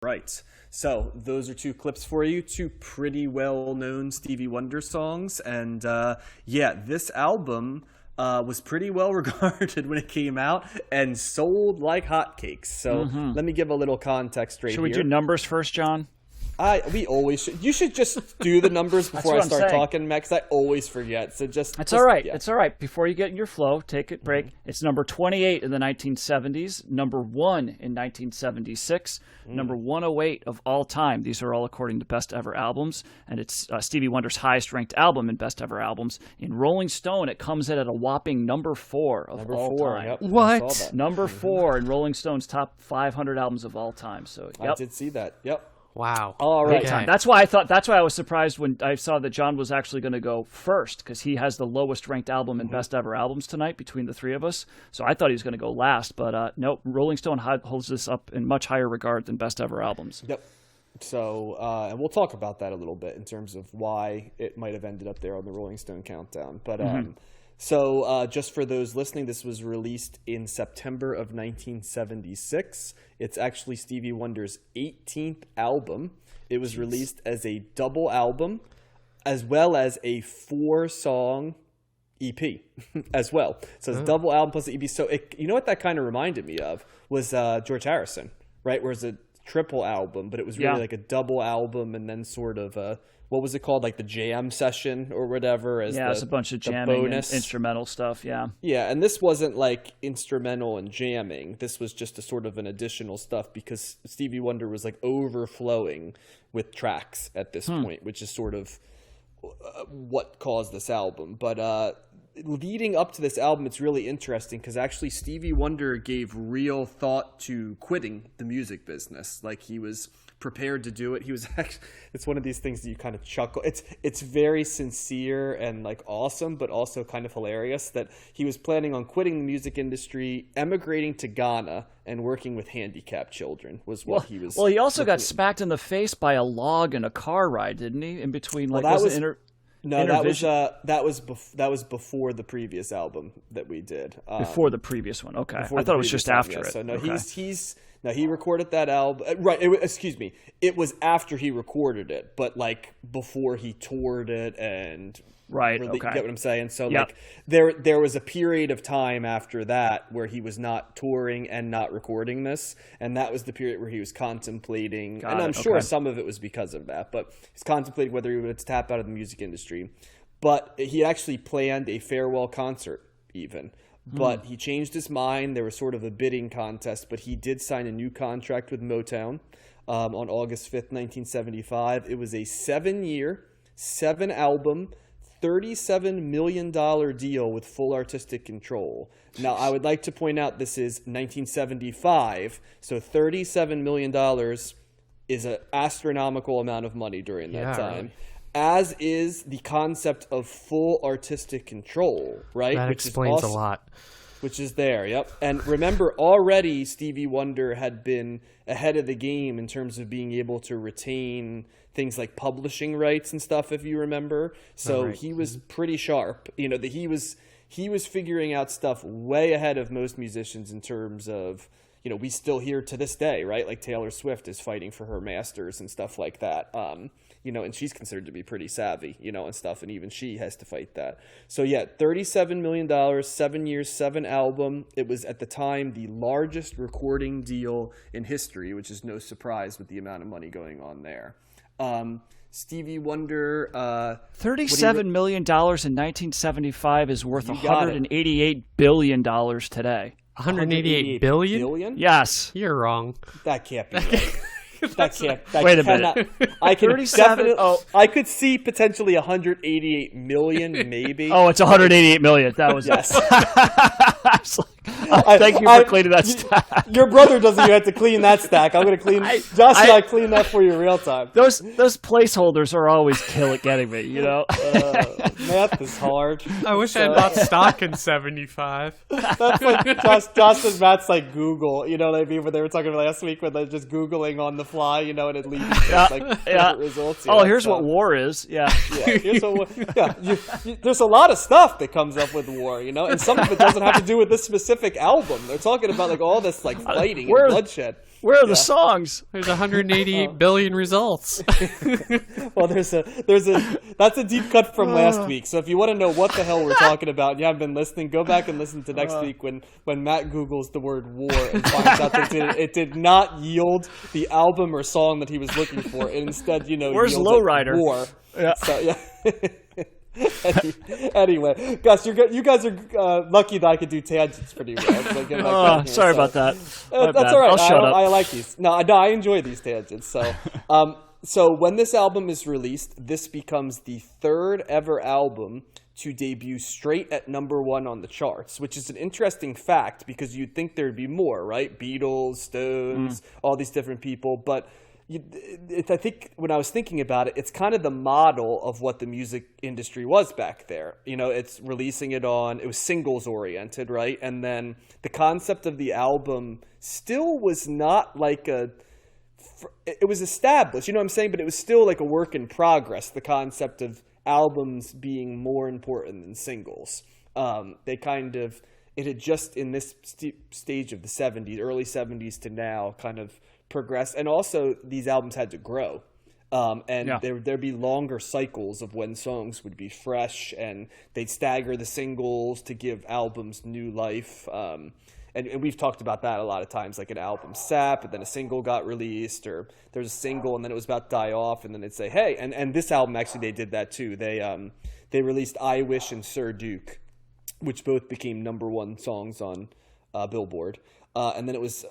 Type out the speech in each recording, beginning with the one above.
right. So those are two clips for you, two pretty well-known Stevie Wonder songs. And this album was pretty well regarded when it came out and sold like hotcakes. So let me give a little context right here. Should we do numbers first, John? We always should. You should just do the numbers before I start talking, Max. I always forget. So It's all right. Yeah. It's all right. Before you get in your flow, take a break. It's number 28 in the 1970s, number 1 in 1976, number 108 of all time. These are all according to Best Ever Albums, and it's Stevie Wonder's highest ranked album in Best Ever Albums. In Rolling Stone, it comes in at a whopping number 4 of all time. Yep. What? Number 4 in Rolling Stone's top 500 albums of all time. So I did see that. Yep. Wow. All right. Okay. That's why I was surprised when I saw that John was actually going to go first, because he has the lowest ranked album in Best Ever Albums tonight between the three of us. So I thought he was going to go last, but no, Rolling Stone holds this up in much higher regard than Best Ever Albums. Yep. So, and we'll talk about that a little bit in terms of why it might have ended up there on the Rolling Stone countdown. But So just for those listening, this was released in September of 1976. It's actually Stevie Wonder's 18th album. It was released as a double album as well as a 4-song EP as well. So it's a double album plus the EP. So you know what that kind of reminded me of was George Harrison, right? Where it's a triple album, but it was really like a double album and then sort of what was it called? Like the jam session or whatever. It's a bunch of jamming and instrumental stuff, yeah. Yeah, and this wasn't like instrumental and jamming. This was just a sort of an additional stuff because Stevie Wonder was like overflowing with tracks at this point, which is sort of what caused this album. But leading up to this album, it's really interesting because actually Stevie Wonder gave real thought to quitting the music business. Like he was prepared to do it. He was actually, it's one of these things that you kind of chuckle. It's very sincere and like awesome, but also kind of hilarious that he was planning on quitting the music industry, emigrating to Ghana, and working with handicapped children was what he was. Well, he also got smacked in the face by a log in a car ride, didn't he? In between, like, that was before the previous album that we did. Before the previous one, okay. I thought it was just after it. So no, okay. He recorded that album. Right, excuse me. It was after he recorded it, but like before he toured it and right. Really, okay. You get what I'm saying? So like there was a period of time after that where he was not touring and not recording this, and that was the period where he was contemplating. I'm sure some of it was because of that, but he's contemplating whether he would tap out of the music industry. But he actually planned a farewell concert even. But he changed his mind. There was sort of a bidding contest, but he did sign a new contract with Motown on August 5th, 1975. It was a 7-year, 7-album, $37 million deal with full artistic control. Now, I would like to point out this is 1975, so $37 million is an astronomical amount of money during that time. Really. As is the concept of full artistic control, right? That explains a lot. Which is there, yep. And remember, already Stevie Wonder had been ahead of the game in terms of being able to retain things like publishing rights and stuff, if you remember. So he was pretty sharp. You know, that he was figuring out stuff way ahead of most musicians in terms of, you know, we still hear to this day, right? Like Taylor Swift is fighting for her masters and stuff like that. You know, and she's considered to be pretty savvy, you know, and stuff, and even she has to fight that. So yeah, $37 million, 7 years, 7 album. It was at the time the largest recording deal in history, which is no surprise with the amount of money going on there. Stevie Wonder, $37 million in 1975 is worth $188 billion today. 188 billion? Yes. You're wrong. That can't be right. Wait a minute. I could see potentially 188 million, maybe. Oh, it's 188 million. That was yes. Thank you for cleaning that stack. Your brother doesn't even have to clean that stack. I'm going to clean. Josh and I clean that for you real time. Those placeholders are always getting me. You know, math is hard. I wish I had bought stock in 75. That's like Josh and Matt's like Google. You know what I mean? When they were talking last week, when they're just Googling on the fly, you know, and it leads to results. Here's what war is. Yeah. Here's what. There's a lot of stuff that comes up with war, you know, and some of it doesn't have to do with this specific album. They're talking about like all this like fighting and bloodshed. Where are the songs? There's 188 billion results. Well, that's a deep cut from last week. So if you want to know what the hell we're talking about, and you haven't been listening, go back and listen to next week when Matt Googles the word war and finds out that it did not yield the album or song that he was looking for. It instead, where's Lowrider? War. Yeah. So, yeah. Anyway, Gus, you guys are lucky that I could do tangents pretty well. Sorry about that. That's all right. I'll shut up. I like these. No, I enjoy these tangents. So, so when this album is released, this becomes the third ever album to debut straight at number 1 on the charts, which is an interesting fact because you'd think there'd be more, right? Beatles, Stones, all these different people, but. I think when I was thinking about it, it's kind of the model of what the music industry was back there. It's releasing it was singles oriented, right? And then the concept of the album still was not like it was established, you know what I'm saying? But it was still like a work in progress, the concept of albums being more important than singles. It had just in this stage of the 70s, early 70s to now kind of progressed, and also these albums had to grow, there'd be longer cycles of when songs would be fresh, and they'd stagger the singles to give albums new life, and we've talked about that a lot of times, like an album sap, and then a single got released, or there's a single and then it was about to die off, and then they'd say, hey, and this album actually they did that too. They released I Wish and Sir Duke, which both became number 1 songs on Billboard, and then it was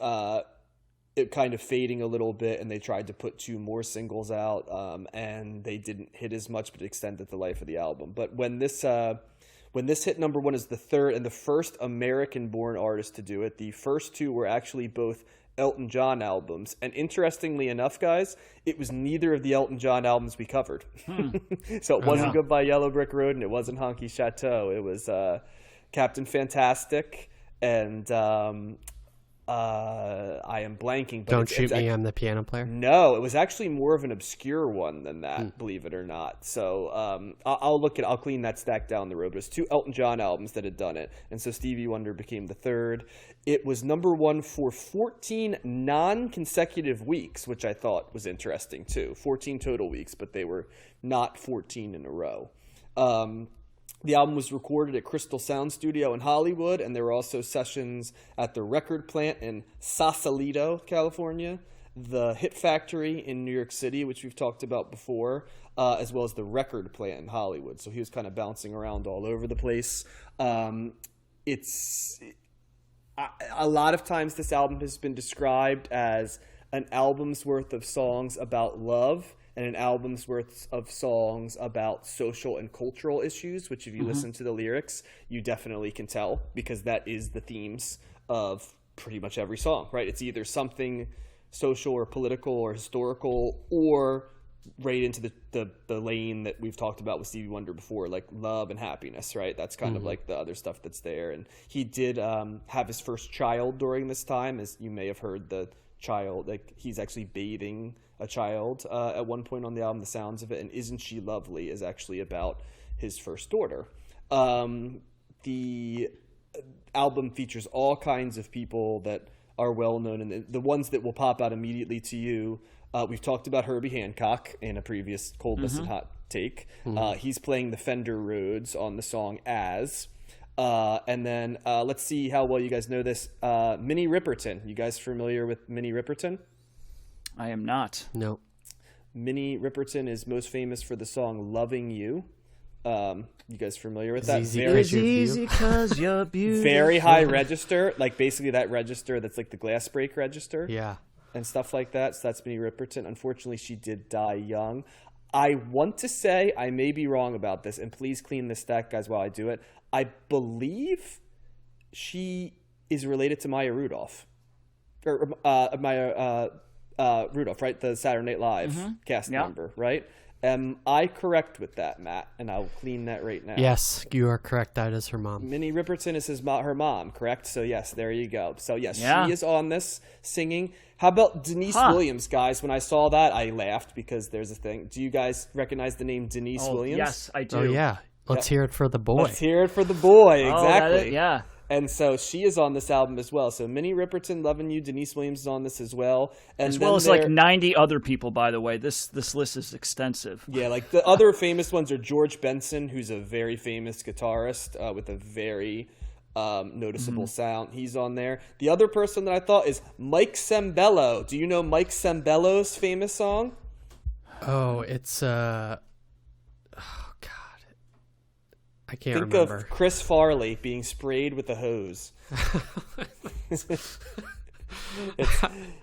it kind of fading a little bit, and they tried to put 2 more singles out, and they didn't hit as much, but extended the life of the album. But when this hit number 1 as the third and the first American-born artist to do it, the first 2 were actually both Elton John albums. And interestingly enough, guys, it was neither of the Elton John albums we covered. So it wasn't Goodbye Yellow Brick Road, and it wasn't Honky Chateau. It was Captain Fantastic and... I am blanking. But Don't Shoot Me, I'm the Piano Player? No, it was actually more of an obscure one than that, believe it or not. So I'll clean that stack down the road. But it was 2 Elton John albums that had done it. And so Stevie Wonder became the third. It was number 1 for 14 non-consecutive weeks, which I thought was interesting too. 14 total weeks, but they were not 14 in a row. The album was recorded at Crystal Sound Studio in Hollywood, and there were also sessions at the record plant in Sausalito, California, the Hit Factory in New York City, which we've talked about before, as well as the record plant in Hollywood. So he was kind of bouncing around all over the place. It's a lot of times this album has been described as an album's worth of songs about love and an album's worth of songs about social and cultural issues, which if you listen to the lyrics, you definitely can tell, because that is the themes of pretty much every song, right? It's either something social or political or historical, or right into the lane that we've talked about with Stevie Wonder before, like love and happiness, right? That's kind of like the other stuff that's there. And he did have his first child during this time, as you may have heard the child, like he's actually bathing a child at one point on the album, The Sounds of It, and Isn't She Lovely is actually about his first daughter. The album features all kinds of people that are well known, and the ones that will pop out immediately to you, we've talked about Herbie Hancock in a previous Cold Listen Hot Take. He's playing the Fender Rhodes on the song As. And then let's see how well you guys know this. Minnie Riperton. You guys familiar with Minnie Riperton? I am not. No. Minnie Riperton is most famous for the song Loving You. You guys familiar with that? It's easy because you're beautiful. Very high register, like basically that register that's like the glass break register. Yeah. And stuff like that. So that's Minnie Riperton. Unfortunately, she did die young. I want to say, I may be wrong about this, and please clean this stack, guys, while I do it. I believe she is related to Maya Rudolph. Or Maya Rudolph, right? The Saturday Night Live cast member, right? Am I correct with that, Matt? And I'll clean that right now. Yes, you are correct. That is her mom. Minnie Riperton is her mom, correct? So, yes, there you go. So, yes, she is on this singing. How about Denise Williams, guys? When I saw that, I laughed because there's a thing. Do you guys recognize the name Denise Williams? Yes, I do. Oh, yeah. Let's hear it for the boy. Let's hear it for the boy, exactly. And so she is on this album as well. So Minnie Riperton, Lovin' You, Denise Williams is on this as well. And as well as like 90 other people, by the way. This list is extensive. Yeah, like the other famous ones are George Benson, who's a very famous guitarist with a very noticeable sound. He's on there. The other person that I thought is Mike Sembello. Do you know Mike Sembello's famous song? Oh, it's I can't Think remember. of Chris Farley being sprayed with a hose.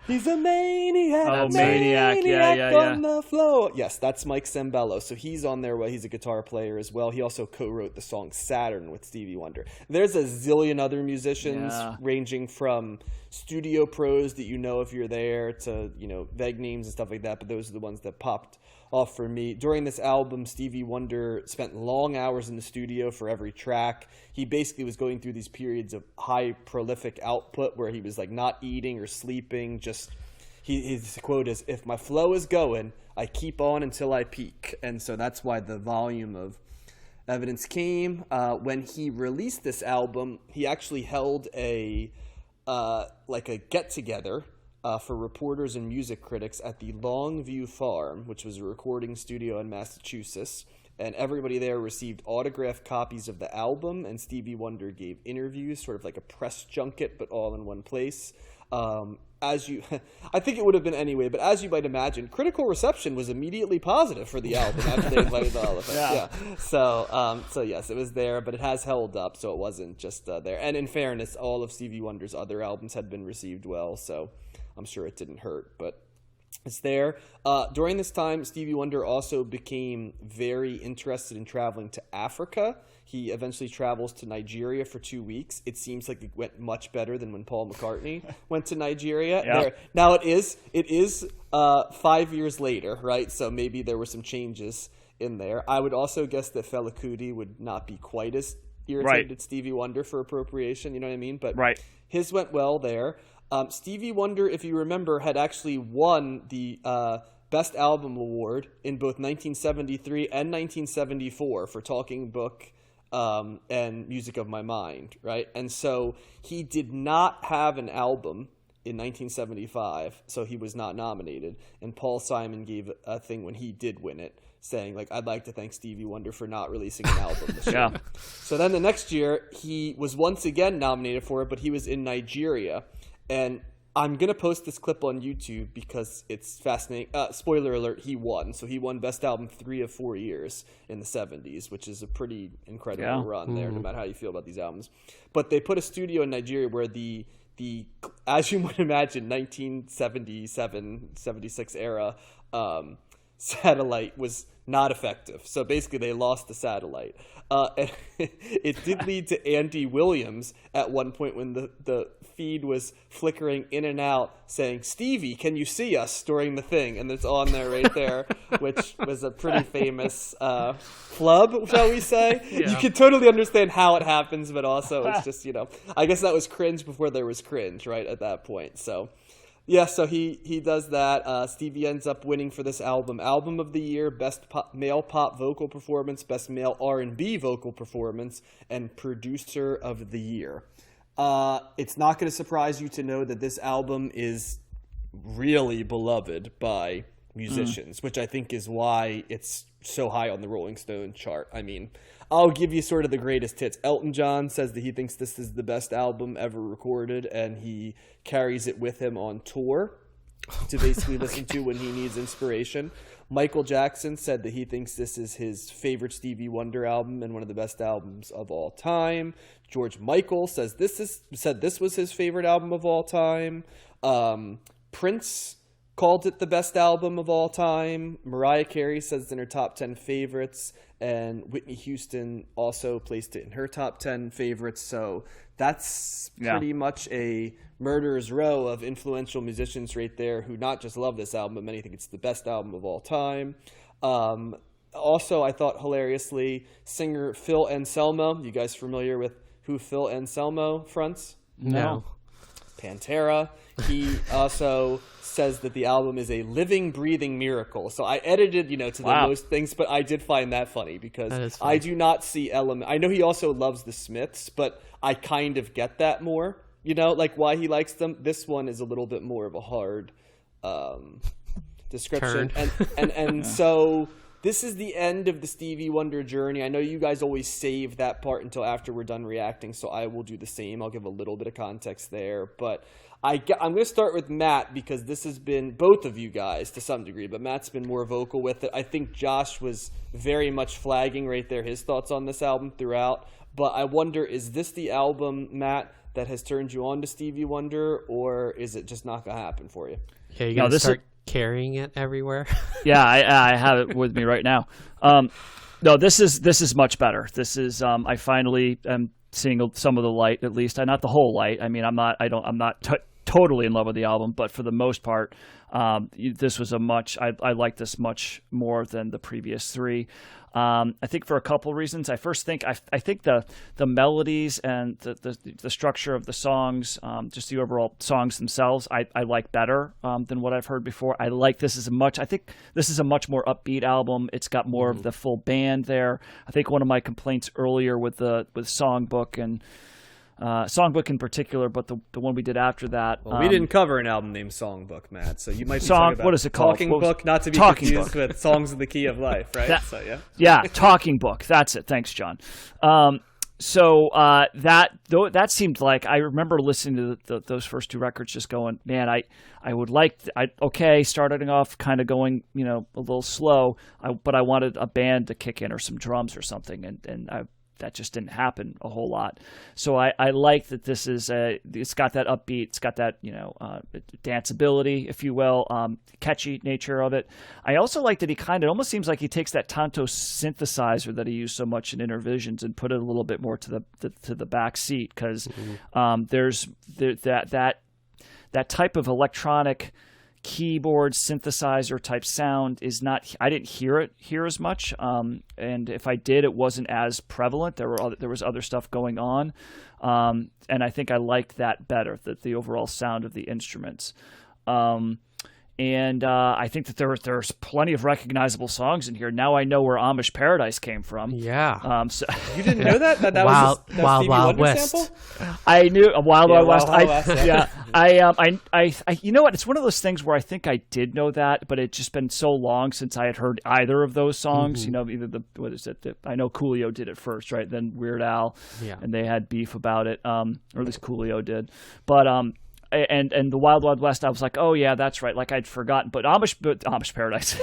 He's a maniac. Oh, maniac. Yeah. On the floor. Yes, that's Mike Sembello. So he's on there. Well, he's a guitar player as well. He also co-wrote the song Saturn with Stevie Wonder. There's a zillion other musicians ranging from studio pros that you know if you're there to, vague names and stuff like that. But those are the ones that popped off for me. During this album, Stevie Wonder spent long hours in the studio for every track. He basically was going through these periods of high prolific output where he was like not eating or sleeping. Just his quote is, "If my flow is going, I keep on until I peak." And so that's why the volume of evidence came. When he released this album, he actually held a get together for reporters and music critics at the Longview Farm, which was a recording studio in Massachusetts. And everybody there received autographed copies of the album, and Stevie Wonder gave interviews, sort of like a press junket, but all in one place. I think it would have been anyway, but as you might imagine, critical reception was immediately positive for the album after they invited all of us. Yeah. So yes, it was there, but it has held up, so it wasn't just there. And in fairness, all of Stevie Wonder's other albums had been received well, so I'm sure it didn't hurt, but it's there. During this time, Stevie Wonder also became very interested in traveling to Africa. He eventually travels to Nigeria for 2 weeks. It seems like it went much better than when Paul McCartney went to Nigeria. Yeah. Now it is 5 years later, right? So maybe there were some changes in there. I would also guess that Fela Kuti would not be quite as irritated at Stevie Wonder for appropriation, you know what I mean? But his went well there. Stevie Wonder, if you remember, had actually won the Best Album Award in both 1973 and 1974 for Talking Book and Music of My Mind, right? And so he did not have an album in 1975, so he was not nominated. And Paul Simon gave a thing when he did win it, saying, like, I'd like to thank Stevie Wonder for not releasing an album this year. So then the next year, he was once again nominated for it, but he was in Nigeria. And I'm going to post this clip on YouTube because it's fascinating. Spoiler alert, he won. So he won Best Album 3 of 4 years in the 70s, which is a pretty incredible run there, no matter how you feel about these albums. But they put a studio in Nigeria where the as you might imagine, 1977, 76 era satellite was not effective. So basically they lost the satellite. And it did lead to Andy Williams at one point when the feed was flickering in and out saying, "Stevie, can you see us?" during the thing. And it's on there right there, which was a pretty famous flub, shall we say. Yeah. You can totally understand how it happens, but also it's just, I guess that was cringe before there was cringe, right, at that point. So yeah, so he does that. Stevie ends up winning for this album of the year, best male pop vocal performance, best male R&B vocal performance, and producer of the year. It's not going to surprise you to know that this album is really beloved by musicians, which I think is why it's so high on the Rolling Stone chart. I mean, I'll give you sort of the greatest hits. Elton John says that he thinks this is the best album ever recorded, and he carries it with him on tour to basically listen to when he needs inspiration. Michael Jackson said that he thinks this is his favorite Stevie Wonder album and one of the best albums of all time. George Michael said this was his favorite album of all time. Prince called it the best album of all time. Mariah Carey says it's in her top 10 favorites, and Whitney Houston also placed it in her top 10 favorites. So that's pretty much a murderer's row of influential musicians right there who not just love this album, but many think it's the best album of all time. Also, I thought hilariously, singer Phil Anselmo. You guys familiar with who Phil Anselmo fronts? No. Pantera. He also says that the album is a living, breathing miracle. So I edited, to the most things, but I did find that funny because I do not see element. I know he also loves the Smiths, but I kind of get that more, like why he likes them. This one is a little bit more of a hard description. And so this is the end of the Stevie Wonder journey. I know you guys always save that part until after we're done reacting, so I will do the same. I'll give a little bit of context there, but I'm going to start with Matt because this has been both of you guys to some degree, but Matt's been more vocal with it. I think Josh was very much flagging right there his thoughts on this album throughout, but I wonder, is this the album, Matt, that has turned you on to Stevie Wonder, or is it just not going to happen for you? Yeah, you got to start carrying it everywhere. Yeah, I have it with me right now. No, this is much better. This is I finally am seeing some of the light, at least. Not the whole light. I mean, I'm not totally in love with the album, but for the most part, this was I like this much more than the previous three. I think for a couple of reasons. I think the melodies and the structure of the songs, just the overall songs themselves, I like better than what I've heard before. I like this I think this is a much more upbeat album. It's got more of the full band there. I think one of my complaints earlier with Songbook and Songbook in particular, but the one we did after that. Well, we didn't cover an album named Songbook, Matt. So you might be talking about what is it called? Talking Book, not to be confused with Songs of the Key of Life, right? Yeah, Talking Book. That's it. Thanks, John. So that seemed like, I remember listening to those first two records, just going, man, I would like, starting off kind of going, a little slow, but I wanted a band to kick in or some drums or something, and that just didn't happen a whole lot. So I like that this is it's got that upbeat, it's got that danceability, if you will, catchy nature of it. I also like that it almost seems like he takes that Tonto synthesizer that he used so much in Innervisions and put it a little bit more to the back seat, because there's that type of electronic keyboard synthesizer type sound is not, I didn't hear it here as much, and if I did, it wasn't as prevalent. There was other stuff going on, and I think I liked that better, the overall sound of the instruments. And I think that there's plenty of recognizable songs in here. Now I know where Amish Paradise came from. Yeah. So you didn't know that was a Wild Stevie Wild Wonder West. sample? I knew Wild Wild West. Yeah. I you know what? It's one of those things where I think I did know that, but it's just been so long since I had heard either of those songs. Either I know Coolio did it first, right? Then Weird Al, and they had beef about it, or at least Coolio did. But and the Wild Wild West, I was like, oh yeah, that's right. Like I'd forgotten, but Amish Paradise,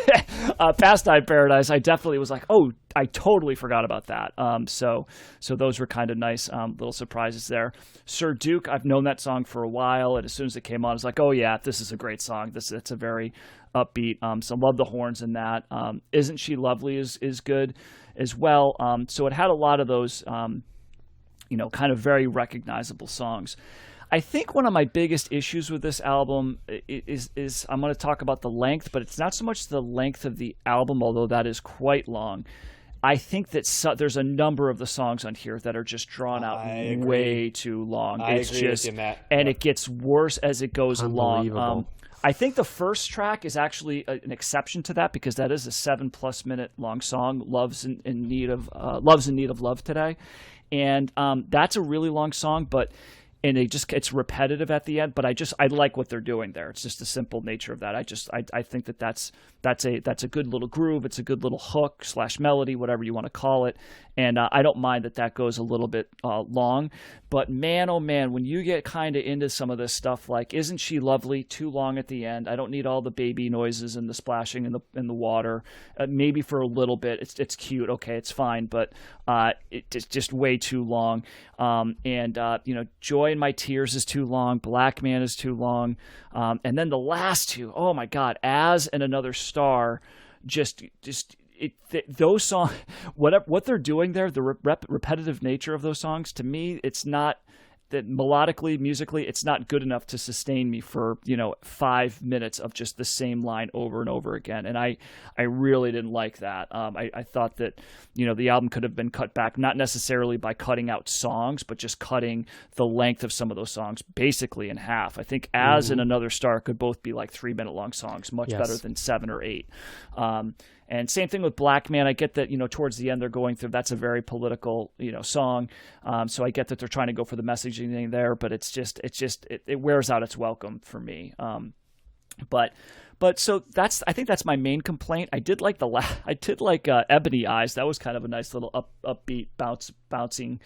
Pastime Paradise, I definitely was like, oh, I totally forgot about that. So those were kind of nice little surprises there. Sir Duke, I've known that song for a while, and as soon as it came on, I was like, oh yeah, this is a great song. It's a very upbeat. So love the horns in that. Isn't She Lovely is good as well. So it had a lot of those, kind of very recognizable songs. I think one of my biggest issues with this album is I'm going to talk about the length, but it's not so much the length of the album, although that is quite long. I think that there's a number of the songs on here that are just drawn out way too long. I agree with you, Matt. And it gets worse as it goes along. I think the first track is actually an exception to that, because that is a 7+ minute long song, Love's in Need of Love Today. And that's a really long song, and it's repetitive at the end, but I like what they're doing there. It's just the simple nature of that. I think that's a good little groove. It's a good little hook / melody, whatever you want to call it. And I don't mind that goes a little bit long. But man, oh man, when you get kind of into some of this stuff, like Isn't She Lovely, too long at the end. I don't need all the baby noises and the splashing in the water. Maybe for a little bit, it's cute. Okay, it's fine, but it's just way too long. Joy in My Tears is too long. Black Man is too long. And then the last two, oh my God, As and Another Star, those songs, what they're doing there, the repetitive nature of those songs, to me, it's not that melodically, musically, it's not good enough to sustain me for 5 minutes of just the same line over and over again. And I really didn't like that. I thought that the album could have been cut back, not necessarily by cutting out songs, but just cutting the length of some of those songs basically in half. I think As and Another Star could both be like 3-minute long songs, much better than 7 or 8. And same thing with Black Man. I get that, towards the end they're going through, that's a very political, song. So I get that they're trying to go for the messaging thing there, but it wears out its welcome for me. But so I think that's my main complaint. I did like Ebony Eyes. That was kind of a nice little upbeat bouncing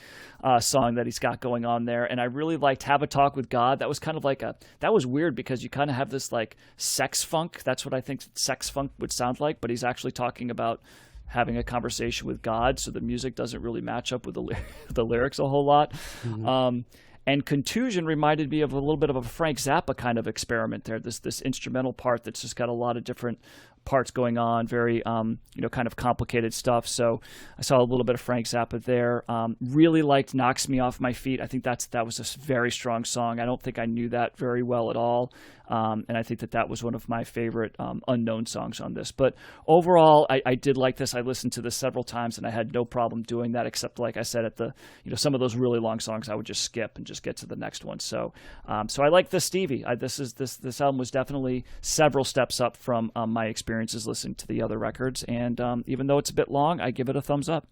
song that he's got going on there. And I really liked Have a Talk with God. That was kind of that was weird because you kind of have this like sex funk. That's what I think sex funk would sound like, but he's actually talking about having a conversation with God. So the music doesn't really match up with the lyrics a whole lot. Mm-hmm. And Contusion reminded me of a little bit of a Frank Zappa kind of experiment there. This instrumental part that's just got a lot of different parts going on, very kind of complicated stuff. So I saw a little bit of Frank Zappa there. Really liked Knocks Me Off My Feet. I think that was a very strong song. I don't think I knew that very well at all. And I think that was one of my favorite unknown songs on this. But overall, I did like this. I listened to this several times, and I had no problem doing that, except, like I said, at the some of those really long songs I would just skip and just get to the next one. So I like this Stevie. This album was definitely several steps up from my experiences listening to the other records. And even though it's a bit long, I give it a thumbs up.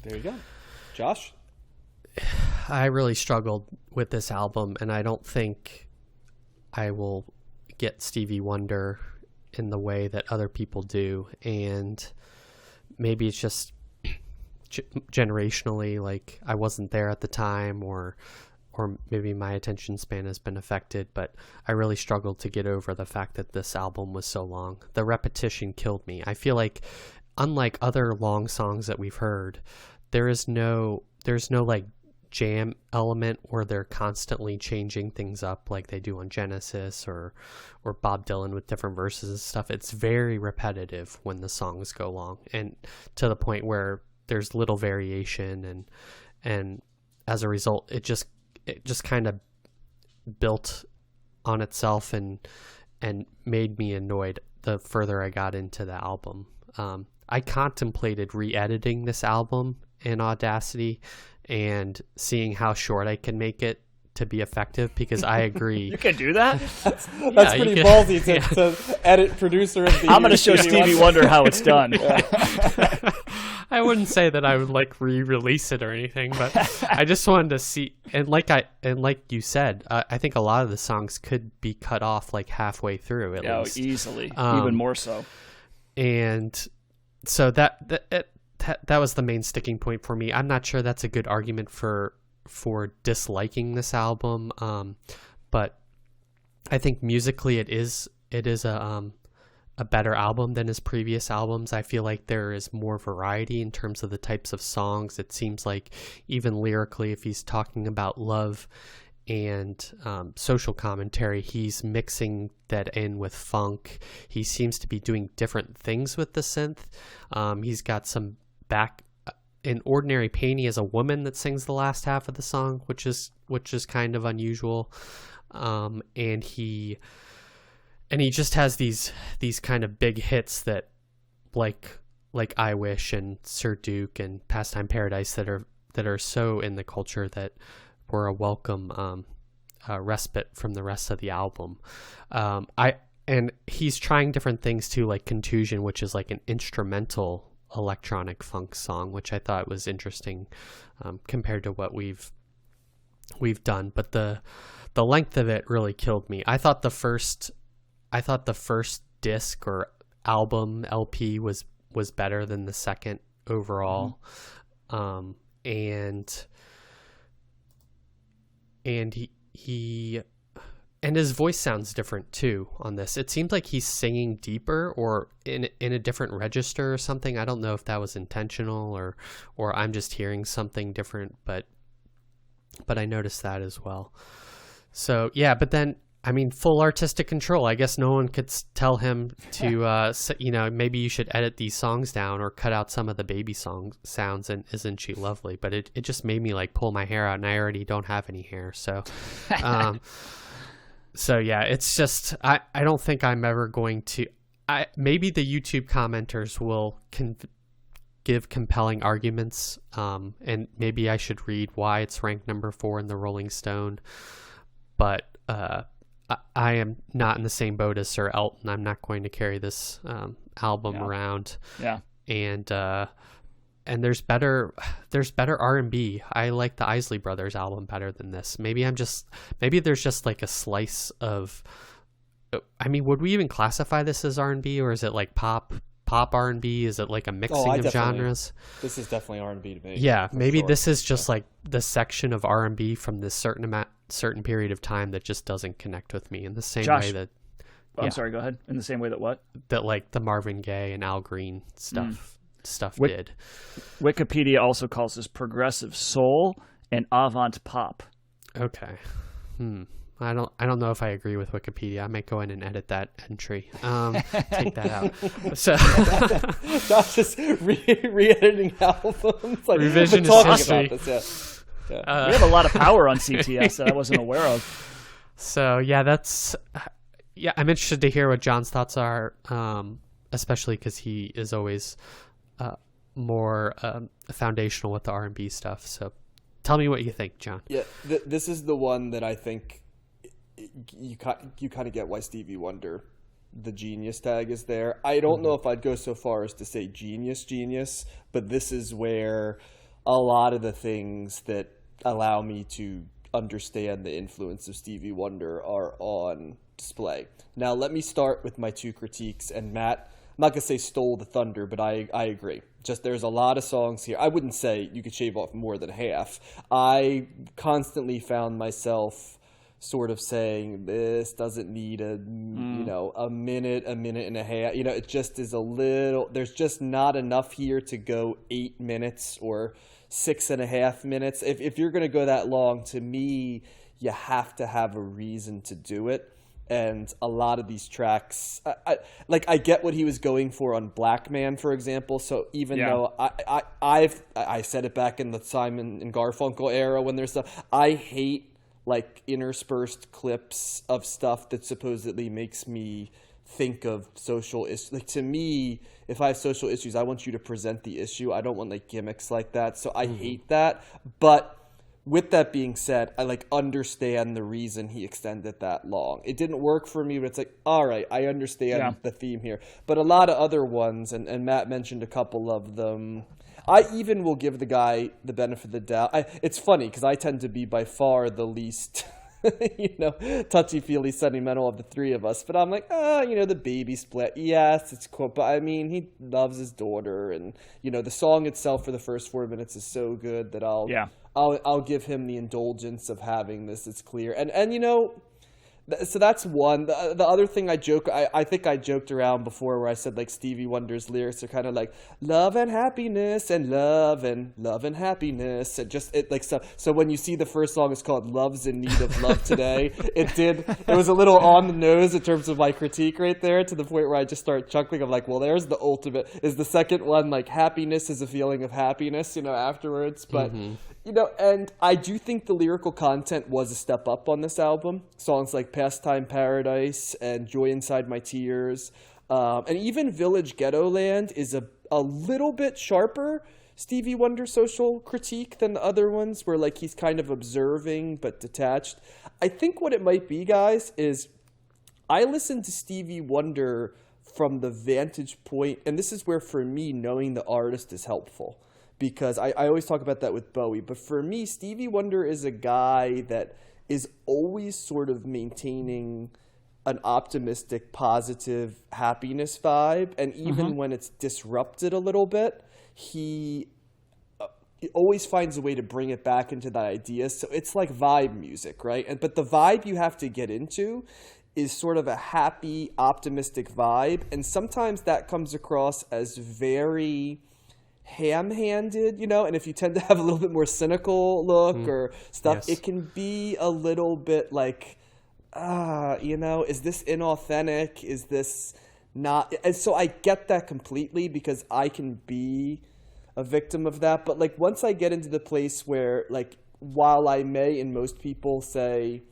There you go. Josh? I really struggled with this album, and I don't think I will get Stevie Wonder in the way that other people do. And maybe it's just generationally, like I wasn't there at the time, or maybe my attention span has been affected, but I really struggled to get over the fact that this album was so long. The repetition killed me. I feel like, unlike other long songs that we've heard, there's no like jam element where they're constantly changing things up like they do on Genesis or Bob Dylan with different verses and stuff. It's very repetitive when the songs go long, and to the point where there's little variation, and as a result it just kind of built on itself and made me annoyed the further I got into the album. I contemplated re-editing this album in Audacity and seeing how short I can make it to be effective, because I agree. You can do that? That's pretty ballsy to edit producer of the year. I'm going to show Stevie Wonder how it's done. I wouldn't say that I would like re-release it or anything, but I just wanted to see, and like you said, I think a lot of the songs could be cut off like halfway through at least. Easily, even more so. And so that was the main sticking point for me. I'm not sure that's a good argument for disliking this album, but I think musically it is a better album than his previous albums. I feel like there is more variety in terms of the types of songs. It seems like even lyrically, if he's talking about love and social commentary, he's mixing that in with funk. He seems to be doing different things with the synth. He's got some back in Ordinary Pain. He has a woman that sings the last half of the song, which is kind of unusual. And he just has these kind of big hits that like I Wish and Sir Duke and Pastime Paradise that are so in the culture that were a welcome respite from the rest of the album. And he's trying different things too, like Contusion, which is like an instrumental electronic funk song, which I thought was interesting compared to what we've done. But the length of it really killed me. I thought the first disc or album LP was better than the second overall. Mm-hmm. And he and his voice sounds different too on this. It seems like he's singing deeper or in a different register or something. I don't know if that was intentional or I'm just hearing something different, but I noticed that as well. So yeah, but then I mean, full artistic control. I guess no one could tell him to, maybe you should edit these songs down or cut out some of the baby song sounds and Isn't She Lovely? But it just made me like pull my hair out, and I already don't have any hair. So, so yeah, it's just, I don't think I'm ever going to, maybe the YouTube commenters will give compelling arguments, and maybe I should read why it's ranked number 4 in the Rolling Stone. But, I am not in the same boat as Sir Elton. I'm not going to carry this album around. Yeah. And there's better R&B. I like the Isley Brothers album better than this. Maybe there's just like a slice of, I mean, would we even classify this as R&B, or is it like pop R&B? Is it like a mixing of genres? This is definitely R&B to me. Yeah, maybe sure. This is just like the section of R&B from this certain period of time that just doesn't connect with me in the same way that. I'm sorry. Go ahead. In the same way that what? That like the Marvin Gaye and Al Green stuff did. Wikipedia also calls this progressive soul and avant pop. Okay. I don't know if I agree with Wikipedia. I might go in and edit that entry. Take that out. So not just re-editing albums. Like, revisionist history. About this, yeah. We have a lot of power on CTS that I wasn't aware of. So yeah, I'm interested to hear what John's thoughts are, especially because he is always more foundational with the R&B stuff. So tell me what you think, John. Yeah, this is the one that I think you kind of get why Stevie Wonder, the genius tag, is there. I don't know if I'd go so far as to say genius, but this is where a lot of the things that allow me to understand the influence of Stevie Wonder are on display. Now, let me start with my 2 critiques, and Matt, I'm not going to say stole the thunder, but I agree. Just there's a lot of songs here. I wouldn't say you could shave off more than half. I constantly found myself sort of saying this doesn't need a minute and a half. It just is a little, there's just not enough here to go 8 minutes or 6.5 minutes. If you're going to go that long, to me, you have to have a reason to do it. And a lot of these tracks, I get what he was going for on Black Man, for example. So even though I said it back in the Simon and Garfunkel era when there's stuff, I hate like interspersed clips of stuff that supposedly makes me think of social issues. Like, to me, if I have social issues, I want you to present the issue. I don't want like gimmicks like that. So I hate that. But with that being said, I like understand the reason he extended that long. It didn't work for me, but it's like, all right, I understand the theme here. But a lot of other ones, and Matt mentioned a couple of them, I even will give the guy the benefit of the doubt. It's funny because I tend to be by far the least, touchy-feely sentimental of the three of us. But I'm like, the baby split. Yes, it's cool. But I mean, he loves his daughter. And, the song itself for the first 4 minutes is so good that I'll give him the indulgence of having this. It's clear. And so that's one. The other thing I think I joked around before where I said like Stevie Wonder's lyrics are kind of like love and happiness and love and happiness and just it like so when you see the first song is called Love's in Need of Love Today, it was a little on the nose in terms of my critique right there, to the point where I just start chuckling. I'm like, well, there's the ultimate. Is the second one like happiness is a feeling of happiness, afterwards, but and I do think the lyrical content was a step up on this album. Songs like Pastime Paradise and Joy Inside My Tears, and even Village Ghetto Land is a little bit sharper Stevie Wonder social critique than the other ones, where like he's kind of observing but detached. I think what it might be, guys, is I listened to Stevie Wonder from the vantage point, and this is where for me knowing the artist is helpful. Because I always talk about that with Bowie. But for me, Stevie Wonder is a guy that is always sort of maintaining an optimistic, positive happiness vibe. And even when it's disrupted a little bit, he always finds a way to bring it back into that idea. So it's like vibe music, right? But the vibe you have to get into is sort of a happy, optimistic vibe. And sometimes that comes across as very ham-handed, and if you tend to have a little bit more cynical look or stuff, it can be a little bit like is this inauthentic? Is this not? And so I get that completely, because I can be a victim of that. But like, once I get into the place where, like, while I may, and most people say,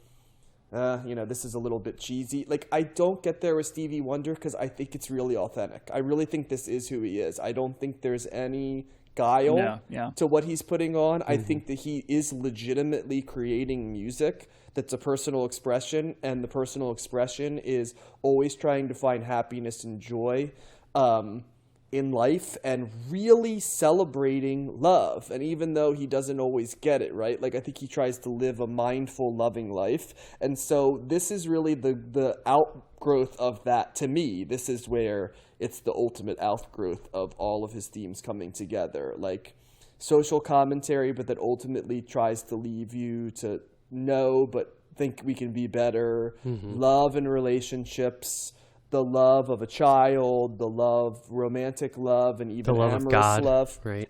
this is a little bit cheesy, like, I don't get there with Stevie Wonder, because I think it's really authentic. I really think this is who he is. I don't think there's any guile to what he's putting on. I think that he is legitimately creating music that's a personal expression, and the personal expression is always trying to find happiness and joy in life, and really celebrating love. And even though he doesn't always get it right, like, I think he tries to live a mindful, loving life. And so this is really the outgrowth of that. To me, this is where it's the ultimate outgrowth of all of his themes coming together, like social commentary, but that ultimately tries to leave you to know but think we can be better, love and relationships, the love of a child, the love, romantic love, and even the love amorous of God, love. right?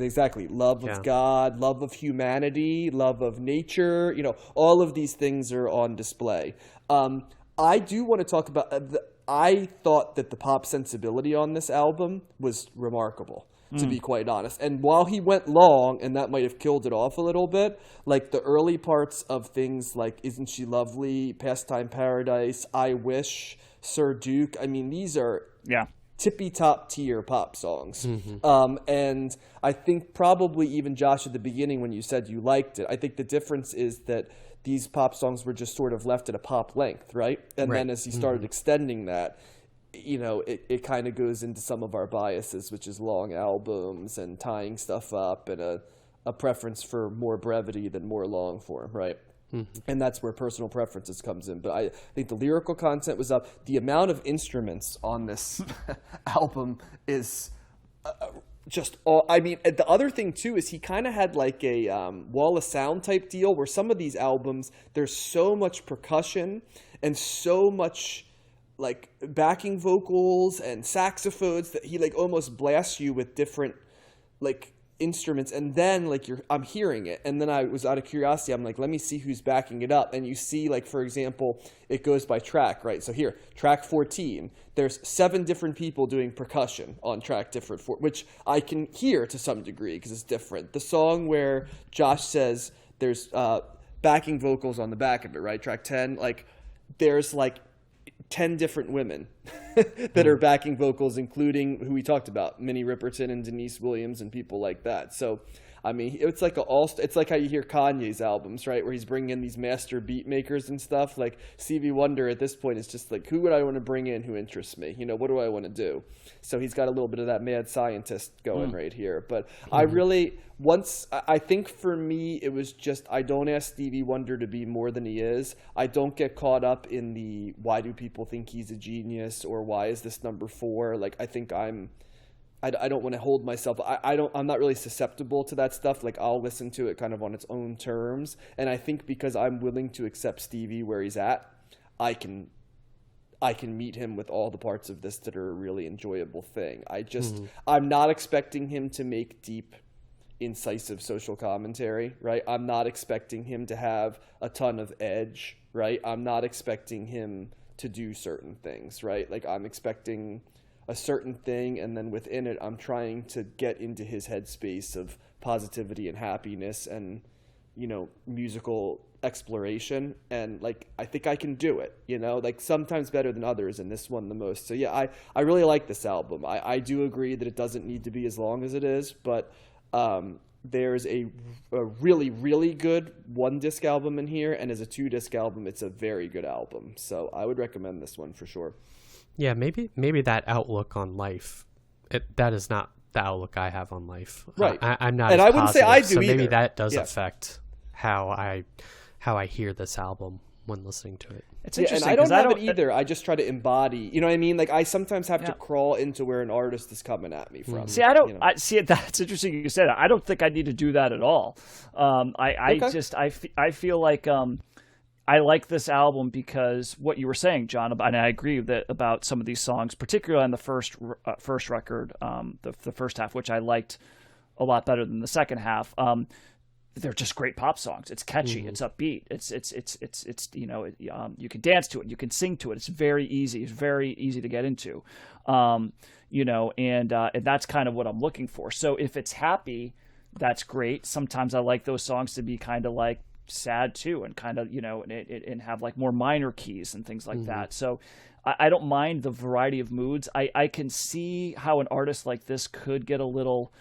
Exactly. Love of God, love of humanity, love of nature. All of these things are on display. I do want to talk about. I thought that the pop sensibility on this album was remarkable, to be quite honest. And while he went long, and that might have killed it off a little bit, like the early parts of things like Isn't She Lovely, Pastime Paradise, I Wish, Sir Duke, I mean, these are tippy top tier pop songs. And I think probably even Josh at the beginning, when you said you liked it, I think the difference is that these pop songs were just sort of left at a pop length, right? And then as he started extending that, it kind of goes into some of our biases, which is long albums and tying stuff up, and a preference for more brevity than more long form, right? And that's where personal preferences comes in. But I think the lyrical content was up. The amount of instruments on this album is just all. I mean, the other thing too is he kind of had like a wall of sound type deal, where some of these albums, there's so much percussion and so much like backing vocals and saxophones that he like almost blasts you with different like instruments, and then like I'm hearing it, and then I was out of curiosity, I'm like, let me see who's backing it up. And you see, like, for example, it goes by track, right? So here, track 14, there's 7 different people doing percussion on track different 4, which I can hear to some degree because it's different. The song where Josh says there's backing vocals on the back of it, right? Track 10, like there's like 10 different women that are backing vocals, including who we talked about, Minnie Riperton and Denise Williams and people like that. So, I mean, it's like it's like how you hear Kanye's albums, right? Where he's bringing in these master beat makers and stuff. Like Stevie Wonder at this point is just like, who would I want to bring in who interests me? What do I want to do? So he's got a little bit of that mad scientist going right here. But I think for me, it was just, I don't ask Stevie Wonder to be more than he is. I don't get caught up in the, why do people think he's a genius, or why is this number 4? Like, I think I don't want to hold myself. I'm not really susceptible to that stuff. Like, I'll listen to it kind of on its own terms. And I think because I'm willing to accept Stevie where he's at, I can meet him with all the parts of this that are a really enjoyable thing. I'm not expecting him to make deep, incisive social commentary, right? I'm not expecting him to have a ton of edge, right? I'm not expecting him to do certain things, right? Like, I'm expecting a certain thing, and then within it, I'm trying to get into his headspace of positivity and happiness and, musical exploration. And like, I think I can do it, like sometimes better than others, and this one the most. So yeah, I really like this album. I do agree that it doesn't need to be as long as it is, but there's a really, really good 1-disc album in here, and as a 2-disc album, it's a very good album. So I would recommend this one for sure. Yeah, maybe that outlook on life, that is not the outlook I have on life. Right. I'm not, and as I wouldn't positive, say I do so either. Maybe that does affect how I hear this album when listening to it. It's interesting. And I don't have it either. I just try to embody. You know what I mean? Like, I sometimes have to crawl into where an artist is coming at me from. See, that's interesting you said it. I don't think I need to do that at all. I feel like I like this album because what you were saying, John, and I agree about some of these songs, particularly on the first record, the first half, which I liked a lot better than the second half. they're just great pop songs. It's catchy. It's upbeat. It's you know, you can dance to it. You can sing to it. It's very easy. It's very easy to get into, you know, and that's kind of what I'm looking for. So if it's happy, that's great. Sometimes I like those songs to be kind of like sad too, and kind of, you know, and have like more minor keys and things like that. So I don't mind the variety of moods. I can see how an artist like this could get a little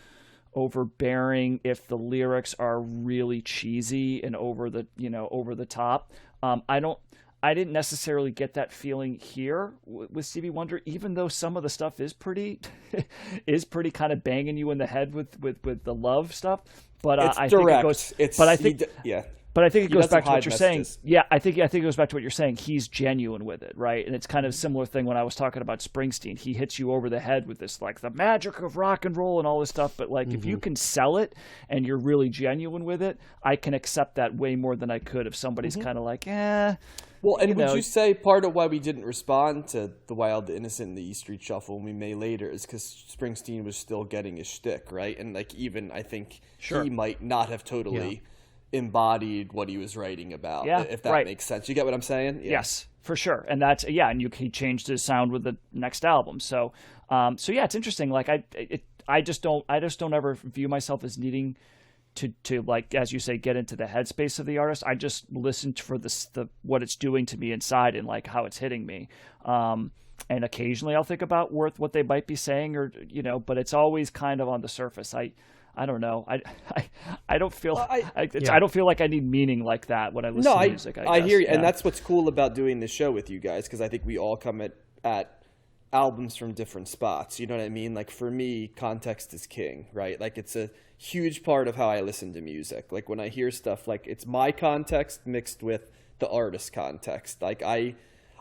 overbearing if the lyrics are really cheesy and over the top. I didn't necessarily get that feeling here with Stevie Wonder, even though some of the stuff is pretty kind of banging you in the head with the love stuff. But it's I direct. think it goes. But I think it goes back to what you're saying. Yeah, I think it goes back to what you're saying. He's genuine with it, right? And it's kind of a similar thing when I was talking about Springsteen. He hits you over the head with this, like, the magic of rock and roll and all this stuff. But, like, if you can sell it and you're really genuine with it, I can accept that way more than I could if somebody's kind of like, Well, and would you say part of why we didn't respond to The Wild, the Innocent, and the E Street Shuffle, and we may later, is because Springsteen was still getting his shtick, right? And, like, even I think he might not have totally embodied what he was writing about, if that makes sense. You get what I'm saying? Yeah. Yes, for sure. And that's he changed his sound with the next album. So yeah, it's interesting. Like I just don't ever view myself as needing to like, as you say, get into the headspace of the artist. I just listen for the what it's doing to me inside and like how it's hitting me. And occasionally I'll think about what they might be saying, or but it's always kind of on the surface. I don't know. I don't feel I don't feel like I need meaning like that when I listen to music. I hear you, and that's what's cool about doing this show with you guys, because I think we all come at albums from different spots. You know what I mean? Like for me, context is king, right? Like it's a huge part of how I listen to music. Like when I hear stuff, like it's my context mixed with the artist's context. Like I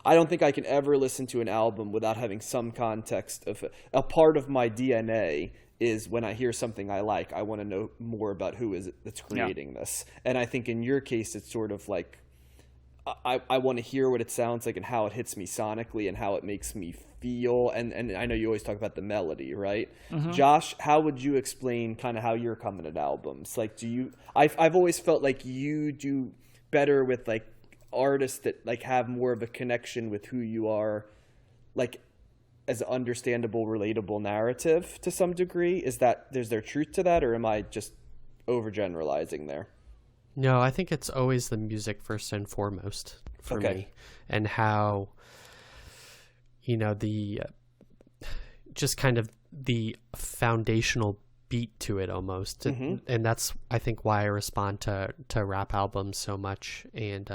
don't think I can ever listen to an album without having some context of a part of my DNA. Is when I hear something I like, I want to know more about who is it that's creating this. And I think in your case, it's sort of like, I want to hear what it sounds like and how it hits me sonically and how it makes me feel. And I know you always talk about the melody, right? Josh, how would you explain kind of how you're coming at albums? Like, I've always felt like you do better with like artists that like have more of a connection with who you are, like, as an understandable, relatable narrative to some degree. Is there truth to that, or am I just overgeneralizing there? No, I think it's always the music first and foremost for me, and how, the just kind of the foundational beat to it almost. And that's, I think, why I respond to rap albums so much. And,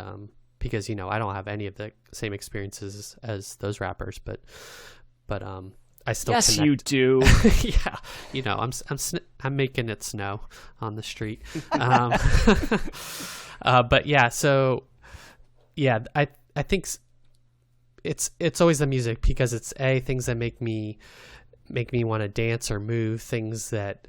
because, I don't have any of the same experiences as those rappers, but I still connect. You do. Yeah, I'm making it snow on the street. But yeah, so yeah, I think it's always the music, because it's things that make me want to dance or move, things that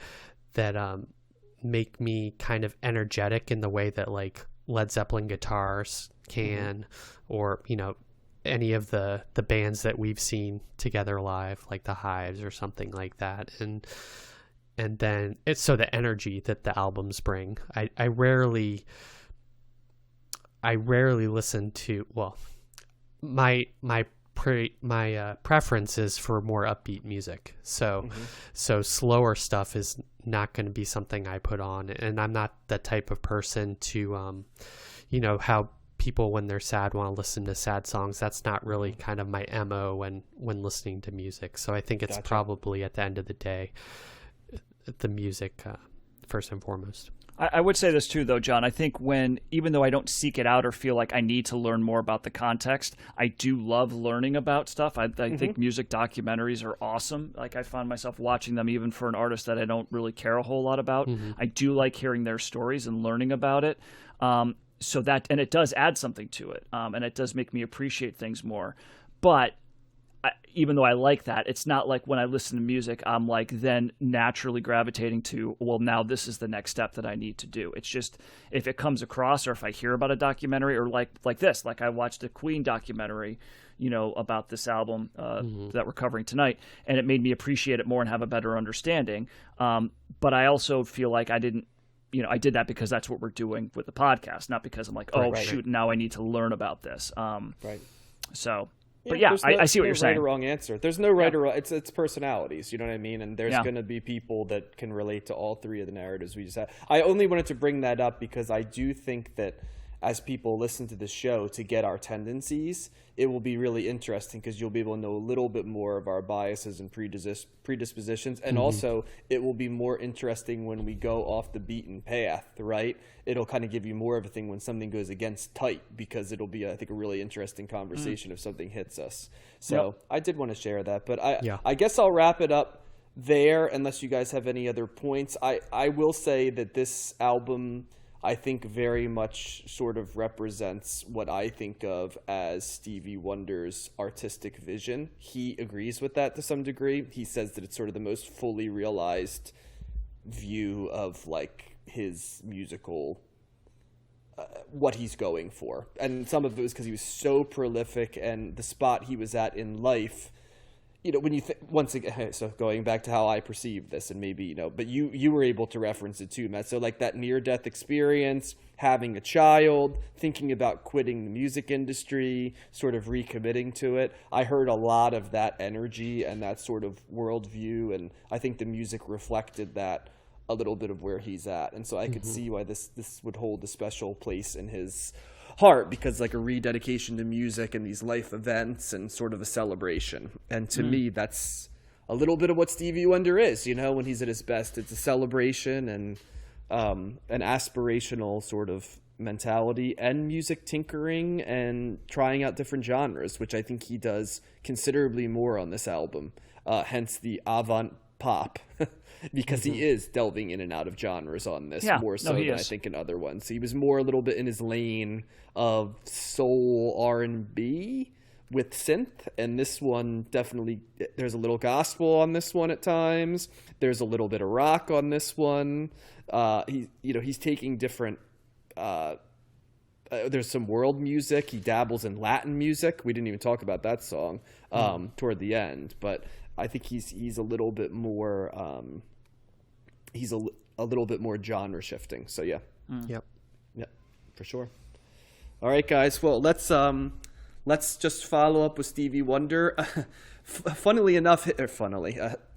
make me kind of energetic in the way that like Led Zeppelin guitars can, or any of the bands that we've seen together live, like the Hives or something like that. And then it's so the energy that the albums bring. I rarely listen to, well, my preference is for more upbeat music. So slower stuff is not going to be something I put on, and I'm not the type of person to how people, when they're sad, want to listen to sad songs. That's not really kind of my MO when listening to music. So I think it's probably, at the end of the day, the music first and foremost. I would say this too, though, John. I think even though I don't seek it out or feel like I need to learn more about the context, I do love learning about stuff. I think music documentaries are awesome. Like, I find myself watching them even for an artist that I don't really care a whole lot about. I do like hearing their stories and learning about it. So that, and it does add something to it, and it does make me appreciate things more. But even though I like that, it's not like when I listen to music, I'm like then naturally gravitating to, well, now this is the next step that I need to do. It's just, if it comes across, or if I hear about a documentary, or like this, like I watched a Queen documentary, about this album that we're covering tonight, and it made me appreciate it more and have a better understanding. But I also feel like I didn't I did that because that's what we're doing with the podcast, not because I'm like, shoot, now I need to learn about this. Right. So, but yeah, I see what you're saying. Right or wrong answer. There's no right or wrong. It's personalities. You know what I mean? And there's going to be people that can relate to all three of the narratives we just had. I only wanted to bring that up because I do think that as people listen to the show to get our tendencies, it will be really interesting because you'll be able to know a little bit more of our biases and predispositions. And also it will be more interesting when we go off the beaten path, right? It'll kind of give you more of a thing when something goes against type, because it'll be, I think, a really interesting conversation if something hits us. So I did want to share that, but I guess I'll wrap it up there unless you guys have any other points. I will say that this album, I think, very much sort of represents what I think of as Stevie Wonder's artistic vision. He agrees with that to some degree. He says that it's sort of the most fully realized view of like his musical, what he's going for. And some of it was because he was so prolific and the spot he was at in life. When you think, once again, so going back to how I perceive this, and maybe, but you were able to reference it too, Matt. So like that near-death experience, having a child, thinking about quitting the music industry, sort of recommitting to it. I heard a lot of that energy and that sort of worldview, and I think the music reflected that a little bit of where he's at. And so I could see why this would hold a special place in his heart, because like a rededication to music and these life events and sort of a celebration. And to me, that's a little bit of what Stevie Wonder is, when he's at his best. It's a celebration and an aspirational sort of mentality and music tinkering and trying out different genres, which I think he does considerably more on this album. Hence the avant pop, because he is delving in and out of genres on this more so than I think in other ones. He was more a little bit in his lane of soul R&B with synth, and this one definitely, there's a little gospel on this one at times. There's a little bit of rock on this one. He's taking different there's some world music. He dabbles in Latin music. We didn't even talk about that song toward the end, but I think he's a little bit more he's a little bit more genre shifting. So yeah. Yep, for sure. All right, guys. Well, let's just follow up with Stevie Wonder.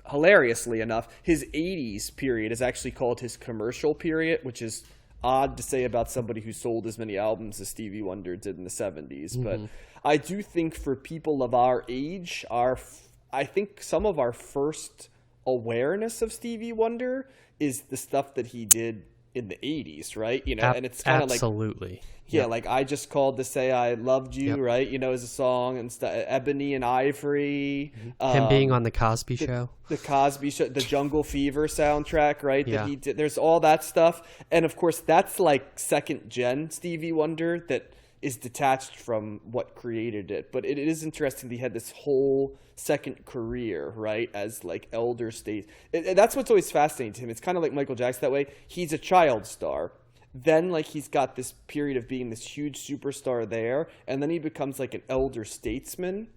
Hilariously enough, his 80s period is actually called his commercial period, which is odd to say about somebody who sold as many albums as Stevie Wonder did in the 70s. But I do think for people of our age, I think some of our first awareness of Stevie Wonder is the stuff that he did in the 80s, right? And it's kind of like, absolutely. Yeah, like I Just Called to Say I Loved You, right? As a song, and Ebony and Ivory. Him being on The Cosby Show. The Cosby Show, the Jungle Fever soundtrack, right? That he did. There's all that stuff. And of course, that's like second gen Stevie Wonder that is detached from what created it. But it is interesting that he had this whole second career, right, as like elder state. That's what's always fascinating to him. It's kind of like Michael Jackson that way. He's a child star. Then like he's got this period of being this huge superstar there, and then he becomes like an elder statesman,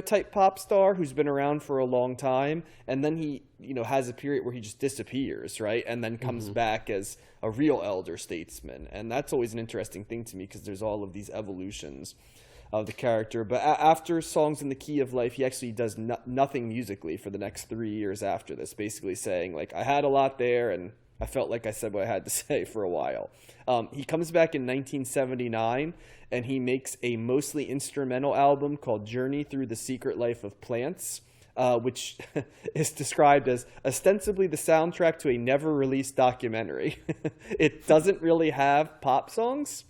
type pop star who's been around for a long time, and then he, has a period where he just disappears, right, and then comes back as a real elder statesman. And that's always an interesting thing to me, because there's all of these evolutions of the character. But after Songs in the Key of Life, he actually does nothing musically for the next 3 years after this, basically saying like, I had a lot there and I felt like I said what I had to say for a while. He comes back in 1979, and he makes a mostly instrumental album called Journey Through the Secret Life of Plants, which is described as ostensibly the soundtrack to a never-released documentary. It doesn't really have pop songs,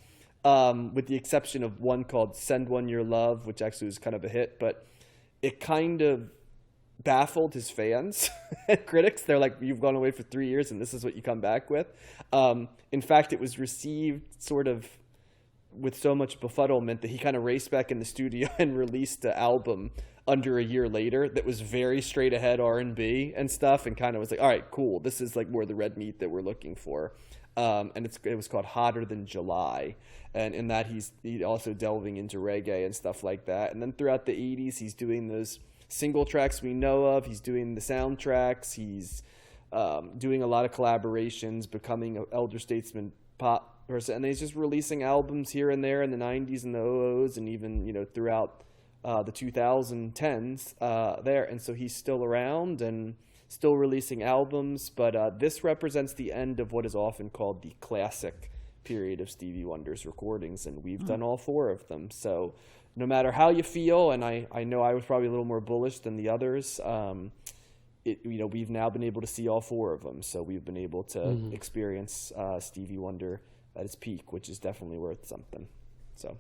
with the exception of one called Send One Your Love, which actually was kind of a hit, but it kind of baffled his fans and critics. They're like, you've gone away for 3 years and this is what you come back with. In fact, it was received sort of with so much befuddlement that he kind of raced back in the studio and released an album under a year later that was very straight ahead R&B and stuff, and kind of was like, all right, cool, this is like more the red meat that we're looking for. And it was called Hotter Than July, and in that he's also delving into reggae and stuff like that. And then throughout the 80s, he's doing those single tracks we know of. He's doing the soundtracks. He's doing a lot of collaborations, becoming an elder statesman pop person, and he's just releasing albums here and there in the 90s and the 00s, and even throughout the 2010s there. And so he's still around and still releasing albums, but this represents the end of what is often called the classic period of Stevie Wonder's recordings, and we've done all 4 of them. So no matter how you feel, and I know I was probably a little more bullish than the others, we've now been able to see all 4 of them. So we've been able to experience Stevie Wonder at its peak, which is definitely worth something. So